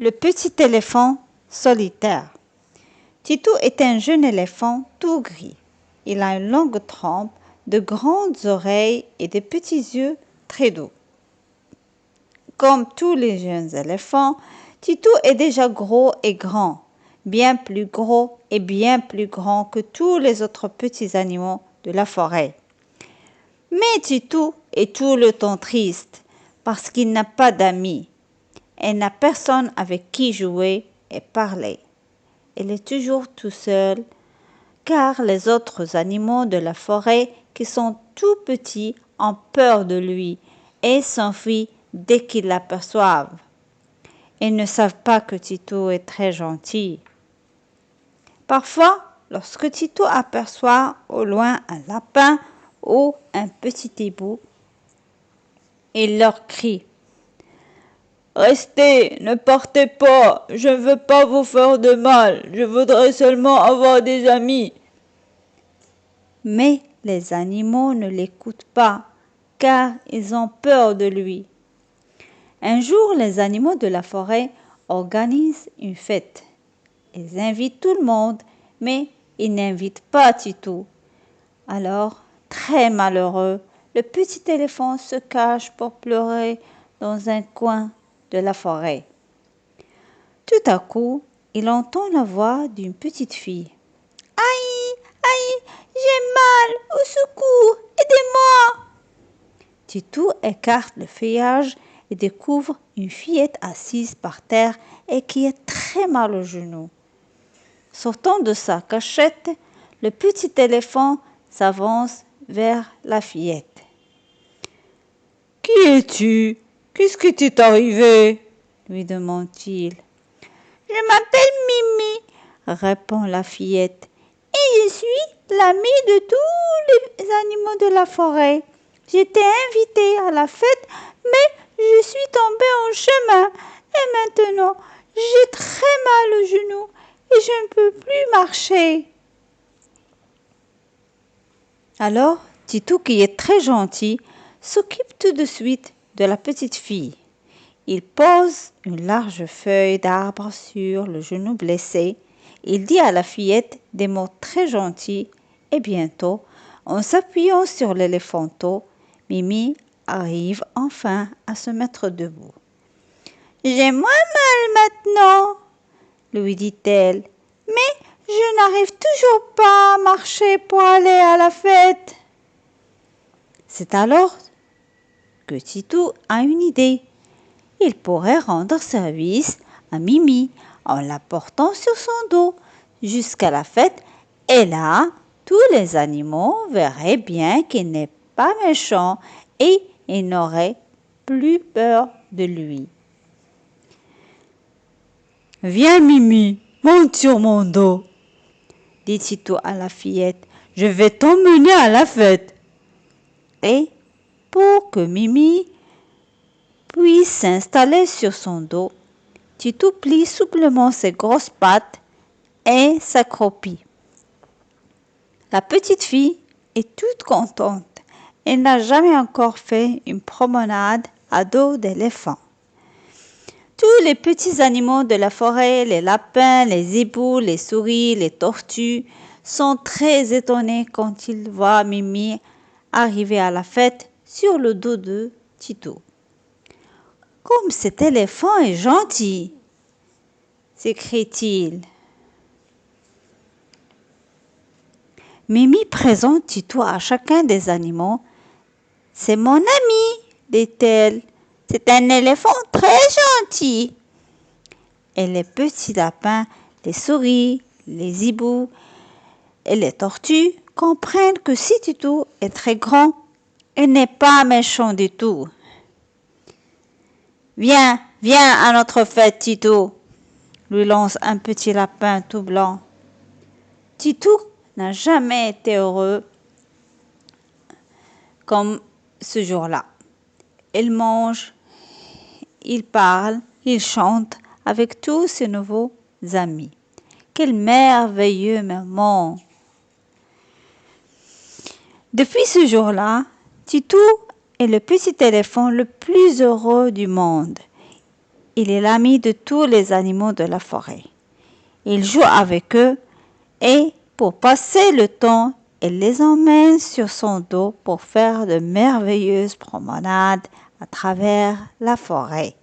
Le petit éléphant solitaire. Titou est un jeune éléphant tout gris. Il a une longue trompe, de grandes oreilles et des petits yeux très doux. Comme tous les jeunes éléphants, Titou est déjà gros et grand, bien plus gros et bien plus grand que tous les autres petits animaux de la forêt. Mais Titou est tout le temps triste parce qu'il n'a pas d'amis. Elle n'a personne avec qui jouer et parler. Elle est toujours tout seul, car les autres animaux de la forêt qui sont tout petits ont peur de lui et s'enfuient dès qu'ils l'aperçoivent. Ils ne savent pas que Titou est très gentil. Parfois, lorsque Titou aperçoit au loin un lapin ou un petit hibou, il leur crie: Restez, ne partez pas, je ne veux pas vous faire de mal, je voudrais seulement avoir des amis. Mais les animaux ne l'écoutent pas, car ils ont peur de lui. Un jour, les animaux de la forêt organisent une fête. Ils invitent tout le monde, mais ils n'invitent pas Titou. Alors, très malheureux, le petit éléphant se cache pour pleurer dans un coin de la forêt. Tout à coup, il entend la voix d'une petite fille. Aïe, aïe, j'ai mal, au secours, aidez-moi! Titou écarte le feuillage et découvre une fillette assise par terre et qui est très mal au genou. Sortant de sa cachette, le petit éléphant s'avance vers la fillette. Qui es-tu? Qu'est-ce qui t'est arrivé? Lui demande-t-il. Je m'appelle Mimi, répond la fillette, et je suis l'amie de tous les animaux de la forêt. J'étais invitée à la fête, mais je suis tombée en chemin et maintenant j'ai très mal au genou et je ne peux plus marcher. Alors, Titou, qui est très gentil, s'occupe tout de suite de la petite fille. Il pose une large feuille d'arbre sur le genou blessé. Il dit à la fillette des mots très gentils et bientôt, en s'appuyant sur l'éléphanteau, Mimi arrive enfin à se mettre debout. J'ai moins mal maintenant, lui dit-elle, mais je n'arrive toujours pas à marcher pour aller à la fête. C'est alors que Titou a une idée. Il pourrait rendre service à Mimi en la portant sur son dos jusqu'à la fête et là, tous les animaux verraient bien qu'il n'est pas méchant et ils n'auraient plus peur de lui. Viens Mimi, monte sur mon dos, dit Titou à la fillette, je vais t'emmener à la fête. Et pour que Mimi puisse s'installer sur son dos, Titou plie souplement ses grosses pattes et s'accroupit. La petite fille est toute contente. Elle n'a jamais encore fait une promenade à dos d'éléphant. Tous les petits animaux de la forêt, les lapins, les hiboux, les souris, les tortues, sont très étonnés quand ils voient Mimi arriver à la fête sur le dos de Titou. Comme cet éléphant est gentil, s'écrie-t-il. Mimi présente Titou à chacun des animaux. C'est mon ami, dit-elle. C'est un éléphant très gentil. Et les petits lapins, les souris, les hiboux et les tortues comprennent que si Titou est très grand, il n'est pas méchant du tout. Viens, viens à notre fête, Titou, lui lance un petit lapin tout blanc. Titou n'a jamais été heureux comme ce jour-là. Il mange, il parle, il chante avec tous ses nouveaux amis. Quel merveilleux moment! Depuis ce jour-là, Titou est le petit éléphant le plus heureux du monde. Il est l'ami de tous les animaux de la forêt. Il joue avec eux et pour passer le temps, il les emmène sur son dos pour faire de merveilleuses promenades à travers la forêt.